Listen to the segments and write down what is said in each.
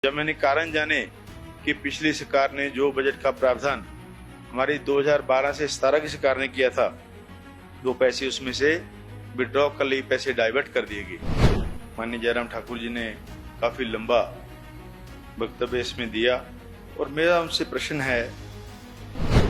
जब मैंने कारण जाने कि पिछली सरकार ने जो बजट का प्रावधान हमारी 2012 से 17 की सरकार ने किया था, वो पैसे उसमें से विड्रॉ कर लिए, पैसे डाइवर्ट कर दिए गए। माननीय जयराम ठाकुर जी ने काफी लंबा वक्तव्य इसमें दिया और मेरा उनसे प्रश्न है,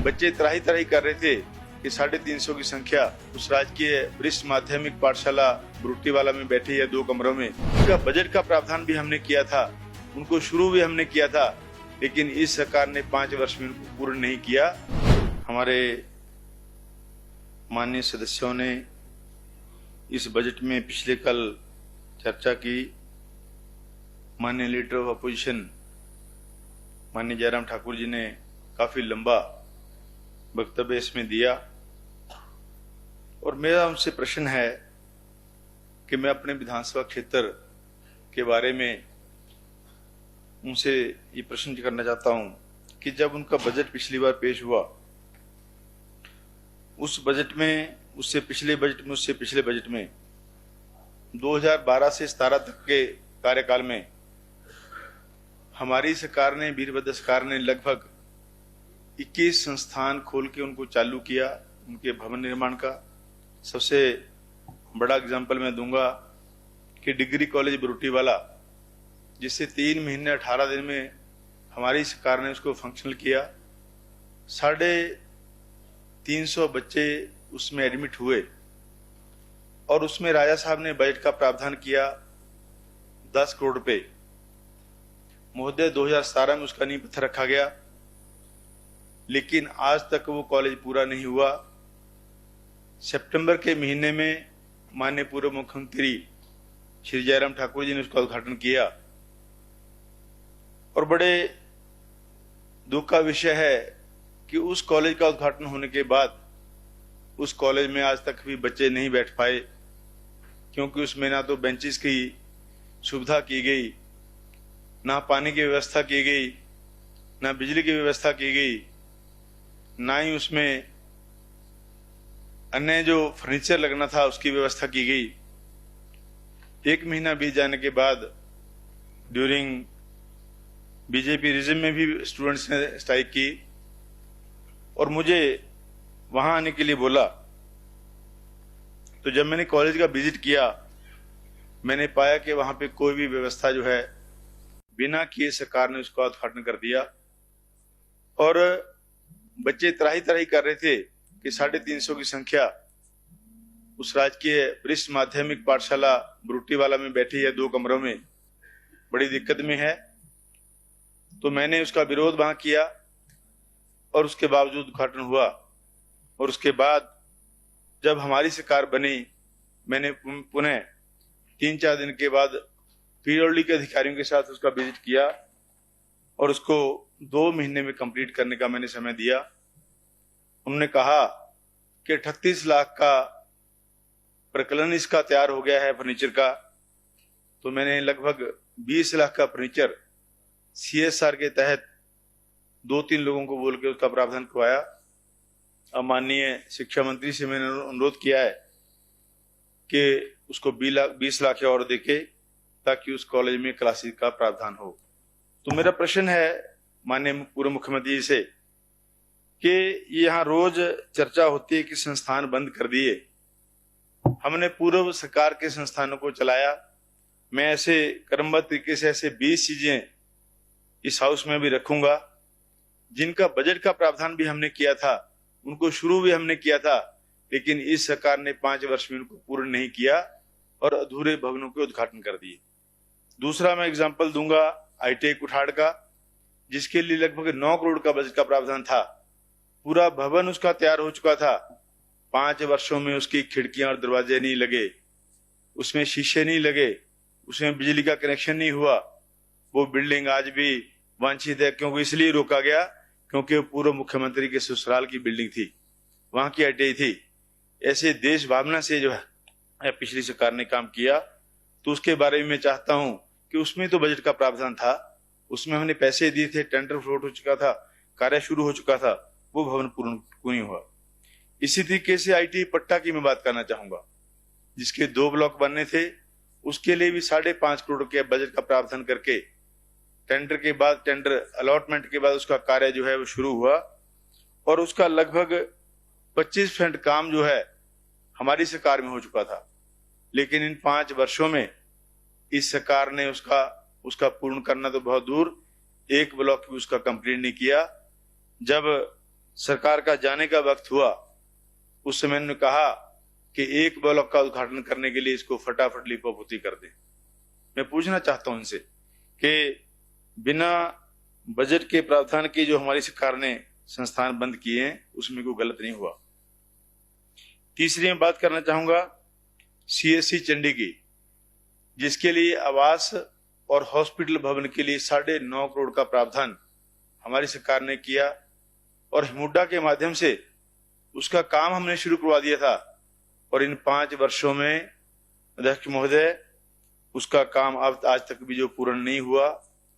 बच्चे त्राही त्राही कर रहे थे कि 350 की संख्या उस राजकीय वरिष्ठ माध्यमिक पाठशाला बुरुट्टीवाला में बैठी है 2 कमरों में। उनका बजट का प्रावधान भी हमने किया था, उनको शुरू भी हमने किया था, लेकिन इस सरकार ने 5 वर्ष में उनको पूर्ण नहीं किया। हमारे माननीय सदस्यों ने इस बजट में पिछले कल चर्चा की। माननीय लीडर ऑफ अपोजिशन माननीय जयराम ठाकुर जी ने काफी लंबा वक्तव्य इसमें दिया और मेरा उनसे प्रश्न है कि मैं अपने विधानसभा क्षेत्र के बारे में उनसे ये प्रश्न करना चाहता हूं कि जब उनका बजट पिछली बार पेश हुआ, उस बजट में, उससे पिछले बजट में 2012 से 17 तक के कार्यकाल में हमारी सरकार ने, वीरभद्र सरकार ने लगभग 21 संस्थान खोल के उनको चालू किया, उनके भवन निर्माण का। सबसे बड़ा एग्जाम्पल मैं दूंगा कि डिग्री कॉलेज बुरुट्टीवाला, जिससे 3 महीने 18 दिन में हमारी सरकार ने उसको फंक्शनल किया। 350 बच्चे उसमें एडमिट हुए और उसमें राजा साहब ने बजट का प्रावधान किया 10 करोड़ रुपए। महोदय 2017 में उसका नींव पत्थर रखा गया, लेकिन आज तक वो कॉलेज पूरा नहीं हुआ। सितंबर के महीने में माननीय पूर्व मुख्यमंत्री श्री जयराम ठाकुर जी ने उसका उद्घाटन किया और बड़े दुख का विषय है कि उस कॉलेज का उद्घाटन होने के बाद उस कॉलेज में आज तक भी बच्चे नहीं बैठ पाए, क्योंकि उसमें ना तो बेंचेस की सुविधा की गई, ना पानी की व्यवस्था की गई, ना बिजली की व्यवस्था की गई, ना ही उसमें अन्य जो फर्नीचर लगना था उसकी व्यवस्था की गई। 1 महीना बीत जाने के बाद ड्यूरिंग बीजेपी रिजिम में भी स्टूडेंट्स ने स्ट्राइक की और मुझे वहां आने के लिए बोला। तो जब मैंने कॉलेज का विजिट किया, मैंने पाया कि वहां पे कोई भी व्यवस्था जो है बिना किए सरकार ने उसका उद्घाटन कर दिया और बच्चे त्राही त्राही कर रहे थे कि 350 की संख्या उस राजकीय वरिष्ठ माध्यमिक पाठशाला बुरुट्टीवाला में बैठी है 2 कमरों में, बड़ी दिक्कत में है। तो मैंने उसका विरोध वहां किया और उसके बावजूद उद्घाटन हुआ और उसके बाद जब हमारी सरकार बनी, मैंने पुनः 3-4 दिन के बाद पीडब्ल्यूडी के अधिकारियों के साथ उसका विजिट किया और उसको 2 महीने में कंप्लीट करने का मैंने समय दिया। उन्होंने कहा कि 38 लाख का प्रकलन इसका तैयार हो गया है फर्नीचर का। तो मैंने लगभग 20 लाख का फर्नीचर CSR के तहत 2-3 लोगों को बोल के उसका प्रावधान करवाया। अब माननीय शिक्षा मंत्री से मैंने अनुरोध किया है कि उसको 20 लाख और देके ताकि उस कॉलेज में क्लासेस का प्रावधान हो। तो मेरा प्रश्न है माननीय पूर्व मुख्यमंत्री जी से कि यहाँ रोज चर्चा होती है कि संस्थान बंद कर दिए। हमने पूर्व सरकार के संस्थानों को चलाया। मैं ऐसे क्रमबद्ध तरीके से ऐसे 20 चीजें इस हाउस में भी रखूंगा जिनका बजट का प्रावधान भी हमने किया था, उनको शुरू भी हमने किया था, लेकिन इस सरकार ने 5 वर्ष में उनको पूर्ण नहीं किया और अधूरे भवनों के उद्घाटन कर दिए। दूसरा मैं एग्जाम्पल दूंगा ITI कुठाड़ का, जिसके लिए लगभग 9 करोड़ का बजट का प्रावधान था। पूरा भवन उसका तैयार हो चुका था, 5 वर्षों में उसकी खिड़कियां और दरवाजे नहीं लगे, उसमें शीशे नहीं लगे, उसमें बिजली का कनेक्शन नहीं हुआ। वो बिल्डिंग आज भी वांछित है, क्योंकि इसलिए रोका गया क्योंकि वो पूर्व मुख्यमंत्री के ससुराल की बिल्डिंग थी, वहां की ITI थी। ऐसे देश भावना से जो है पिछली सरकार ने काम किया। तो उसके बारे में मैं चाहता हूं कि उसमें तो बजट का प्रावधान था, उसमें हमने पैसे दिए थे, टेंडर फ्लोट हो चुका था, कार्य शुरू हो चुका था, वो भवन पूर्ण नहीं हुआ। इसी तरीके से ITI पट्टा की मैं बात करना चाहूंगा, जिसके 2 ब्लॉक बनने थे, उसके लिए भी 5.5 करोड़ के बजट का प्रावधान करके टेंडर के बाद, टेंडर अलॉटमेंट के बाद उसका कार्य जो है वो शुरू हुआ और उसका लगभग 25% काम जो है हमारी सरकार में हो चुका था। लेकिन इन 5 वर्षों में इस सरकार ने उसका पूर्ण करना तो बहुत दूर, एक ब्लॉक भी उसका कंप्लीट नहीं किया। जब सरकार का जाने का वक्त हुआ उस समय उन्होंने कहा कि एक ब्लॉक का उद्घाटन करने के लिए इसको फटाफट लिपापोती कर दें। मैं पूछना चाहता हूं इनसे कि बिना बजट के प्रावधान की जो हमारी सरकार ने संस्थान बंद किए हैं उसमें कोई गलत नहीं हुआ। तीसरी मैं बात करना चाहूंगा CSC चंडी की, जिसके लिए आवास और हॉस्पिटल भवन के लिए 9.5 करोड़ का प्रावधान हमारी सरकार ने किया और हिमुडा के माध्यम से उसका काम हमने शुरू करवा दिया था और इन 5 वर्षों में अध्यक्ष महोदय उसका काम अब आज तक भी जो पूर्ण नहीं हुआ।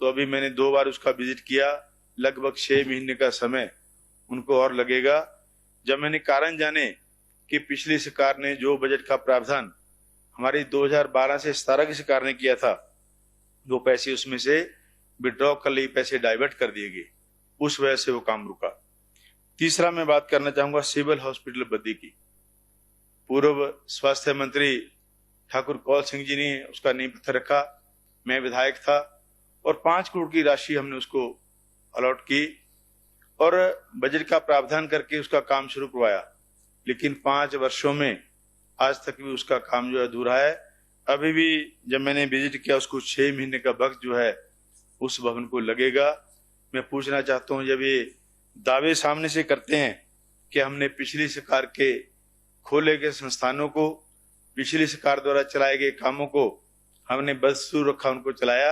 तो अभी मैंने 2 बार उसका विजिट किया, लगभग 6 महीने का समय उनको और लगेगा। जब मैंने कारण जाने कि पिछली सरकार ने जो बजट का प्रावधान हमारी 2012 से 17 की सरकार ने किया था, वो पैसे उसमें से विड्रॉ कर लिए, पैसे डाइवर्ट कर दिए गए, उस वजह से वो काम रुका। तीसरा मैं बात करना चाहूंगा सिविल हॉस्पिटल बद्दी की। पूर्व स्वास्थ्य मंत्री ठाकुर कौल सिंह जी ने उसका नींव पत्थर रखा, मैं विधायक था और 5 करोड़ की राशि हमने उसको अलॉट की और बजट का प्रावधान करके उसका काम शुरू करवाया। लेकिन 5 वर्षों में आज तक भी उसका काम जो है अधूरा है। अभी भी जब मैंने विजिट किया उसको 6 महीने का वक्त जो है उस भवन को लगेगा। मैं पूछना चाहता हूं, जब ये दावे सामने से करते हैं कि हमने पिछली सरकार के खोले गए संस्थानों को, पिछली सरकार द्वारा चलाए गए कामों को हमने बदस्तूर रखा, उनको चलाया,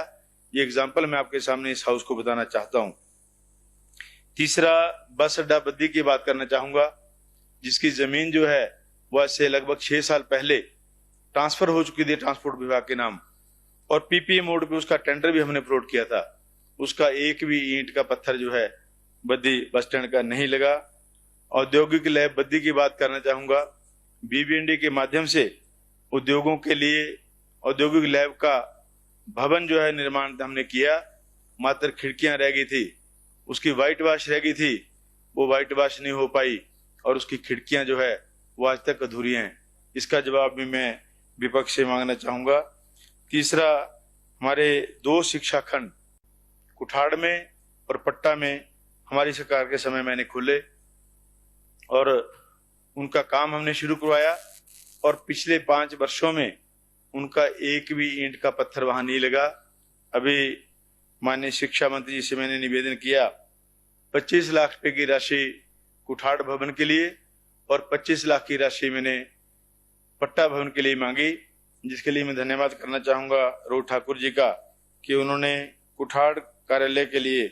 ये एग्जाम्पल मैं आपके सामने इस हाउस को बताना चाहता हूं। तीसरा बस अड्डा बद्दी की बात करना चाहूंगा, जिसकी जमीन जो है वह से लगभग 6 साल पहले ट्रांसफर हो चुकी थी ट्रांसपोर्ट विभाग के नाम और PPA मोड पे उसका टेंडर भी हमने फ्लोट किया था। उसका एक भी ईंट का पत्थर जो है बद्दी बस स्टैंड का नहीं लगा। औद्योगिक लैब बद्दी की बात करना चाहूंगा। BBND के माध्यम से उद्योगों के लिए औद्योगिक लैब का भवन जो है निर्माण हमने किया, मात्र खिड़कियां रह गई थी, उसकी व्हाइट वॉश रह गई थी, वो व्हाइट वॉश नहीं हो पाई और उसकी खिड़कियां जो है वो आज तक अधूरी हैं। इसका जवाब भी मैं विपक्ष से मांगना चाहूंगा। तीसरा, हमारे 2 शिक्षा खंड कुठाड़ में और पट्टा में हमारी सरकार के समय मैंने खोले और उनका काम हमने शुरू करवाया और पिछले 5 वर्षों में उनका एक भी ईंट का पत्थर वहां नहीं लगा। अभी माननीय शिक्षा मंत्री जी से मैंने निवेदन किया, 25 लाख रुपए की राशि कुठाड़ भवन के लिए और 25 लाख की राशि मैंने पट्टा भवन के लिए मांगी, जिसके लिए मैं धन्यवाद करना चाहूंगा रोह ठाकुर जी का कि उन्होंने कुठाड़ कार्यालय के लिए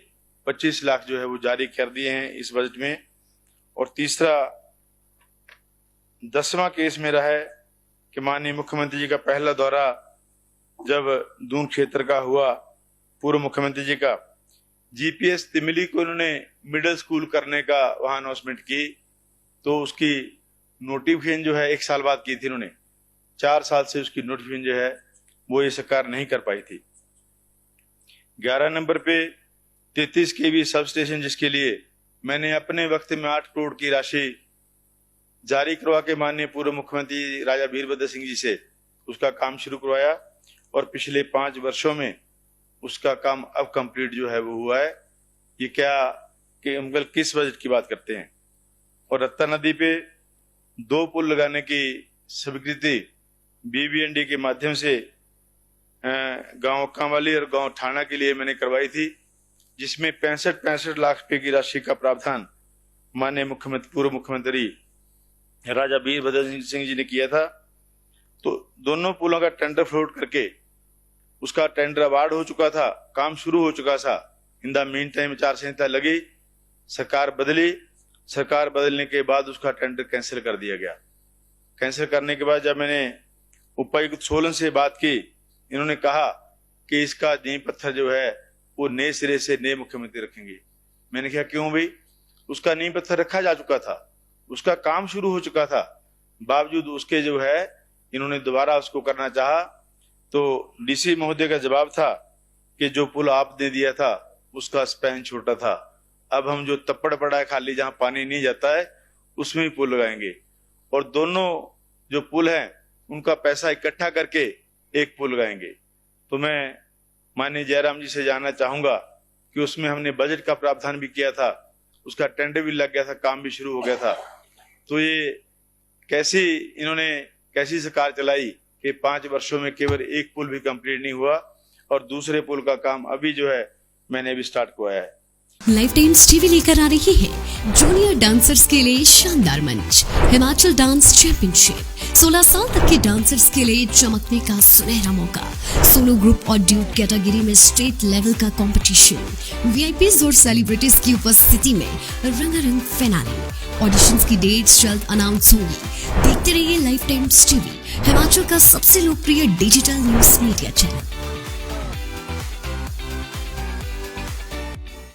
25 लाख जो है वो जारी कर दिए हैं इस बजट में। और तीसरा 10वां केस मेरा है कि माननीय मुख्यमंत्री जी का पहला दौरा जब दून क्षेत्र का हुआ, पूर्व मुख्यमंत्री जी का, GPS तिमिली को उन्होंने मिडिल स्कूल करने का वहां अनाउंसमेंट की, तो उसकी नोटिफिकेशन जो है 1 साल बाद की थी उन्होंने। 4 साल से उसकी नोटिफिकेशन जो है वो ये सरकार नहीं कर पाई थी। 11 नंबर पे 33 kV सब स्टेशन, जिसके लिए मैंने अपने वक्त में 8 करोड़ की राशि जारी करवा के माननीय पूर्व मुख्यमंत्री राजा वीरभद्र सिंह जी से उसका काम शुरू करवाया और पिछले 5 वर्षों में उसका काम अब कंप्लीट जो है वो हुआ है। ये क्या कि अंकल किस बजट की बात करते हैं। और रत्ता नदी पे 2 पुल लगाने की स्वीकृति BBND के माध्यम से गांव कांवाली और गांव ठाणा के लिए मैंने करवाई थी, जिसमें 65 लाख रुपए की राशि का प्रावधान माननीय मुख्यमंत्री पूर्व मुख्यमंत्री राजा वीरभद्र सिंह जी ने किया था। तो दोनों पुलों का टेंडर फ्लोट करके उसका टेंडर अवार्ड हो चुका था, काम शुरू हो चुका था। इन द मीन टाइम 4 संहिता लगी, सरकार बदली, सरकार बदलने के बाद उसका टेंडर कैंसिल कर दिया गया। कैंसिल करने के बाद जब मैंने उपायुक्त सोलन से बात की, इन्होंने कहा कि इसका नींव पत्थर जो है वो नए सिरे से नए मुख्यमंत्री रखेंगे। मैंने कहा क्यों भाई, उसका नींव पत्थर रखा जा चुका था, उसका काम शुरू हो चुका था, बावजूद उसके जो है इन्होंने दोबारा उसको करना चाहा। तो DC महोदय का जवाब था कि जो पुल आपने दिया था उसका स्पैन छोटा था, अब हम जो तप्पड़ पड़ा है खाली जहां पानी नहीं जाता है उसमें ही पुल लगाएंगे, और दोनों जो पुल हैं उनका पैसा इकट्ठा करके एक पुल लगाएंगे। तो मैं माननीय जयराम जी से जानना चाहूंगा कि उसमें हमने बजट का प्रावधान भी किया था, उसका टेंडर भी लग गया था, काम भी शुरू हो गया था। तो ये कैसी सरकार चलाई कि 5 वर्षों में केवल एक पुल भी कंप्लीट नहीं हुआ, और दूसरे पुल का काम अभी जो है मैंने अभी स्टार्ट किया है। लाइफ टाइम्स टीवी लेकर आ रही है जूनियर डांसर्स के लिए शानदार मंच, हिमाचल डांस चैंपियनशिप। 16 साल तक के डांसर्स के लिए चमकने का सुनहरा मौका, सोलो ग्रुप और ड्यूट कैटेगरी में स्टेट लेवल का कंपटीशन, वीआईपीज और सेलिब्रिटीज की उपस्थिति में रंगारंग फिनाले। ऑडिशंस की डेट्स जल्द अनाउंस होंगी। देखते रहिए लाइफ टाइम्स टीवी, हिमाचल का सबसे लोकप्रिय डिजिटल न्यूज मीडिया चैनल।